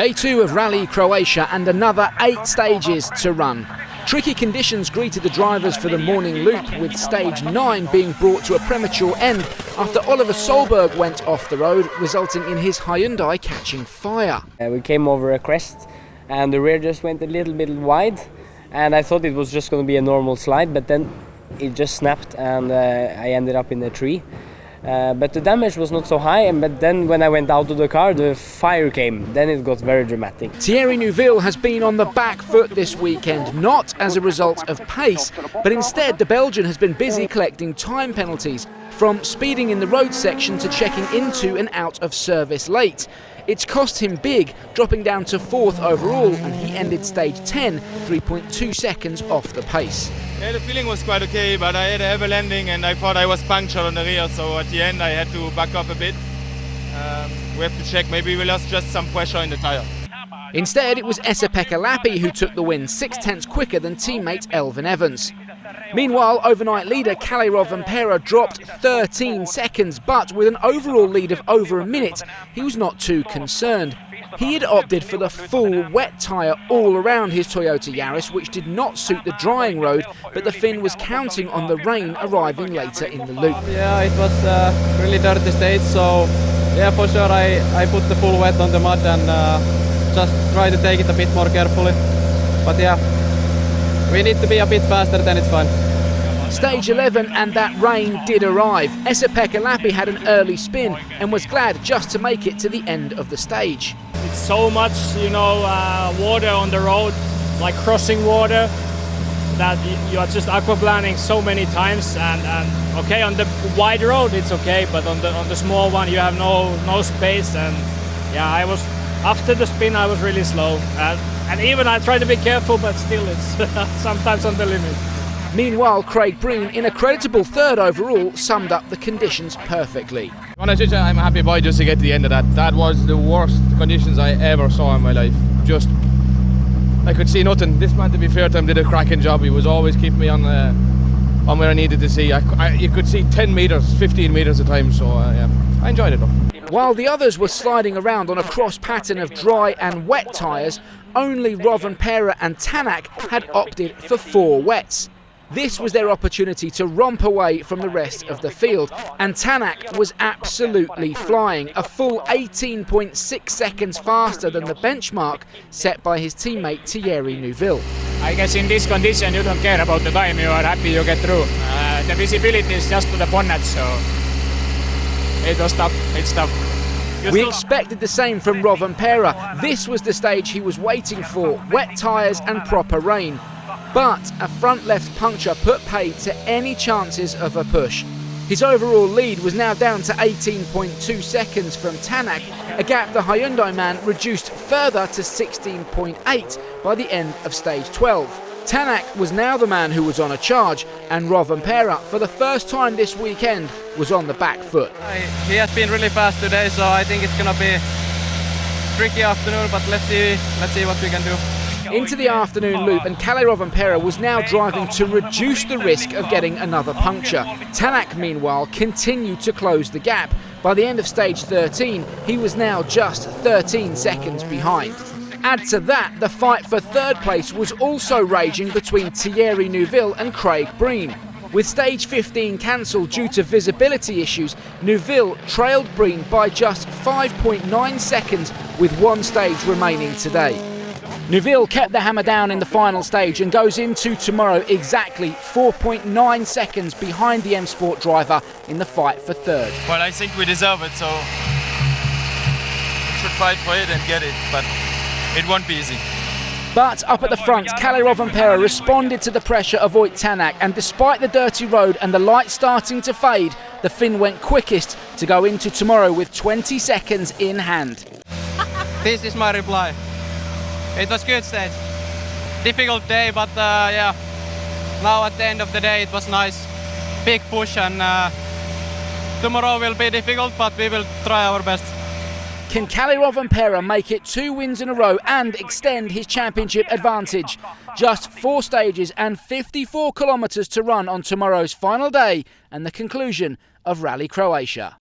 Day 2 of Rally Croatia and another 8 stages to run. Tricky conditions greeted the drivers for the morning loop, with stage 9 being brought to a premature end after Oliver Solberg went off the road, resulting in his Hyundai catching fire. We came over a crest and the rear just went a little bit wide, and I thought it was just going to be a normal slide, but then it just snapped and I ended up in a tree. But the damage was not so high, but then when I went out of the car, the fire came. Then it got very dramatic. Thierry Neuville has been on the back foot this weekend, not as a result of pace, but instead the Belgian has been busy collecting time penalties, from speeding in the road section to checking into and out of service late. It's cost him big, dropping down to 4th overall, and he ended stage 10, 3.2 seconds off the pace. Yeah, the feeling was quite okay, but I had a heavy landing and I thought I was punctured on the rear, so at the end I had to back up a bit. We have to check, maybe we lost just some pressure in the tyre. Instead, it was Esa-Pekka Lappi who took the win, 6/10 quicker than teammate Elvin Evans. Meanwhile, overnight leader Kalle Rovanperä dropped 13 seconds, but with an overall lead of over a minute, he was not too concerned. He had opted for the full wet tyre all around his Toyota Yaris, which did not suit the drying road, but the Finn was counting on the rain arriving later in the loop. Yeah, it was a really dirty stage, so yeah, for sure I put the full wet on the mud and just try to take it a bit more carefully. But yeah, we need to be a bit faster, then it's fine. Stage 11, and that rain did arrive. Esa-Pekka Lappi had an early spin and was glad just to make it to the end of the stage. It's so much, water on the road, like crossing water, that you are just aquaplaning so many times. And okay, on the wide road it's okay, but on the small one you have no space. And yeah, after the spin I was really slow, and even I try to be careful, but still it's sometimes on the limit. Meanwhile, Craig Breen, in a creditable 3rd overall, summed up the conditions perfectly. Honestly, I'm a happy boy just to get to the end of that. That was the worst conditions I ever saw in my life. Just, I could see nothing. This man, to be fair to him, did a cracking job. He was always keeping me on where I needed to see. You could see 10 metres, 15 metres at times, so yeah, I enjoyed it though. While the others were sliding around on a cross pattern of dry and wet tyres, only Rovanperä and Tänak had opted for 4 wets. This was their opportunity to romp away from the rest of the field, and Tänak was absolutely flying, a full 18.6 seconds faster than the benchmark set by his teammate Thierry Neuville. I guess in this condition you don't care about the time, you are happy you get through. The visibility is just to the bonnet, so it was tough, it's tough. We expected the same from Rovanperä. This was the stage he was waiting for, wet tyres and proper rain. But a front left puncture put paid to any chances of a push. His overall lead was now down to 18.2 seconds from Tänak, a gap the Hyundai man reduced further to 16.8 by the end of stage 12. Tänak was now the man who was on a charge, and Rovanperä, for the first time this weekend, was on the back foot. He has been really fast today, so I think it's gonna be a tricky afternoon, but let's see what we can do. Into the afternoon loop, and Kalle Rovanperä was now driving to reduce the risk of getting another puncture. Tänak, meanwhile, continued to close the gap. By the end of stage 13, he was now just 13 seconds behind. Add to that, the fight for 3rd place was also raging between Thierry Neuville and Craig Breen. With stage 15 cancelled due to visibility issues, Neuville trailed Breen by just 5.9 seconds with 1 stage remaining today. Neuville kept the hammer down in the final stage and goes into tomorrow exactly 4.9 seconds behind the M Sport driver in the fight for 3rd. Well, I think we deserve it, so we should fight for it and get it, but it won't be easy. But up at the front, Kalle Rovanperä responded to the pressure of Ott Tänak, and despite the dirty road and the light starting to fade, the Finn went quickest to go into tomorrow with 20 seconds in hand. This is my reply. It was good stage. Difficult day, but yeah, now at the end of the day it was nice. Big push, and tomorrow will be difficult, but we will try our best. Can Kalle Rovanperä make it 2 wins in a row and extend his championship advantage? Just 4 stages and 54 kilometres to run on tomorrow's final day and the conclusion of Rally Croatia.